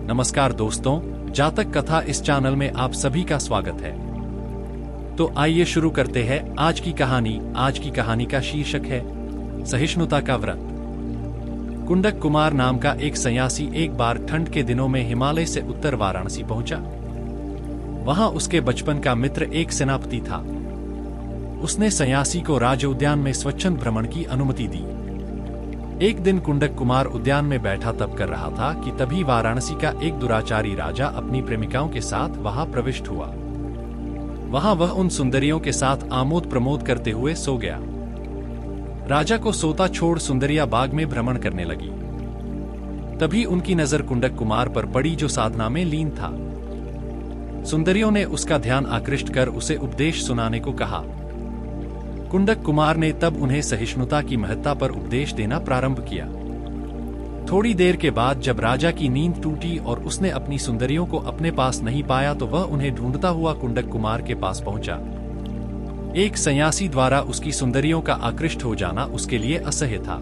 नमस्कार दोस्तों, जातक कथा इस चैनल में आप सभी का स्वागत है। तो आइए शुरू करते हैं आज की कहानी। आज की कहानी का शीर्षक है सहिष्णुता का व्रत। कुंडक कुमार नाम का एक सन्यासी एक बार ठंड के दिनों में हिमालय से उत्तर वाराणसी पहुंचा। वहां उसके बचपन का मित्र एक सेनापति था। उसने सन्यासी को राज उद्यान में स्वच्छंद भ्रमण की अनुमति दी। एक दिन कुंडक कुमार उद्यान में बैठा तप कर रहा था कि तभी वाराणसी का एक दुराचारी राजा अपनी प्रेमिकाओं के साथ वहां प्रविष्ट हुआ। वहां वह उन सुंदरियों के साथ आमोद प्रमोद करते हुए सो गया। राजा को सोता छोड़ सुंदरिया बाग में भ्रमण करने लगी। तभी उनकी नजर कुंडक कुमार पर पड़ी जो साधना में लीन था। सुंदरियों ने उसका ध्यान आकृष्ट कर उसे उपदेश सुनाने को कहा। कुंडक कुमार ने तब उन्हें सहिष्णुता की महत्ता पर उपदेश देना प्रारंभ किया। थोड़ी देर के बाद जब राजा की नींद टूटी और उसने अपनी सुंदरियों को अपने पास नहीं पाया तो वह उन्हें ढूंढता हुआ कुंडक कुमार के पास पहुंचा। एक सन्यासी द्वारा उसकी सुंदरियों का आकृष्ट हो जाना उसके लिए असह्य था।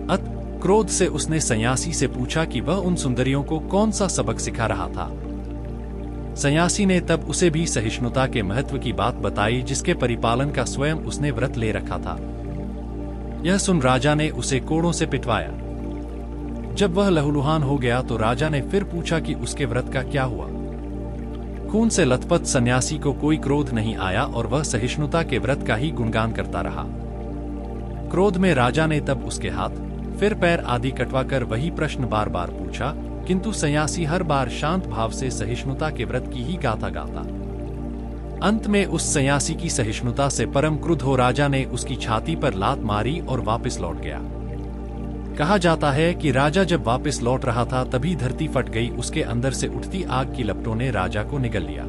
अत क्रोध से उसने सन्यासी से पूछा कि वह उन सुंदरियों को कौन सा सबक सिखा रहा था। सन्यासी ने तब उसे भी सहिष्णुता के महत्व की बात बताई, जिसके परिपालन का स्वयं उसने व्रत ले रखा था। यह सुन राजा ने उसे कोड़ों से पिटवाया। जब वह लहूलुहान हो गया तो राजा ने फिर पूछा कि उसके व्रत का क्या हुआ। खून से लथपथ सन्यासी को कोई क्रोध नहीं आया और वह सहिष्णुता के व्रत का ही गुणगान करता रहा। क्रोध में राजा ने तब उसके हाथ, फिर पैर आदि कटवाकर वही प्रश्न बार बार पूछा, किंतु सन्यासी हर बार शांत भाव से सहिष्णुता के व्रत की ही गाथा गाता। अंत में उस सन्यासी की सहिष्णुता से परम क्रुद्ध हो राजा ने उसकी छाती पर लात मारी और वापस लौट गया। कहा जाता है कि राजा जब वापस लौट रहा था तभी धरती फट गई। उसके अंदर से उठती आग की लपटों ने राजा को निगल लिया।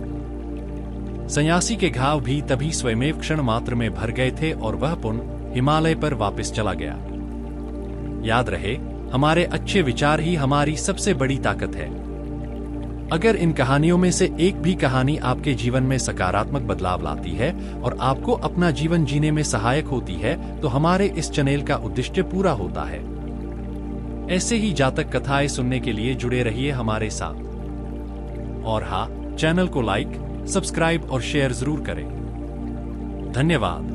सन्यासी के घाव भी तभी स्वयमेव क्षण मात्र में भर गए थे और वह पुनः हिमालय पर वापस चला गया। याद रहे, हमारे अच्छे विचार ही हमारी सबसे बड़ी ताकत है। अगर इन कहानियों में से एक भी कहानी आपके जीवन में सकारात्मक बदलाव लाती है और आपको अपना जीवन जीने में सहायक होती है तो हमारे इस चैनल का उद्देश्य पूरा होता है। ऐसे ही जातक कथाएं सुनने के लिए जुड़े रहिए हमारे साथ। और हाँ, चैनल को लाइक, सब्सक्राइब और शेयर जरूर करें। धन्यवाद।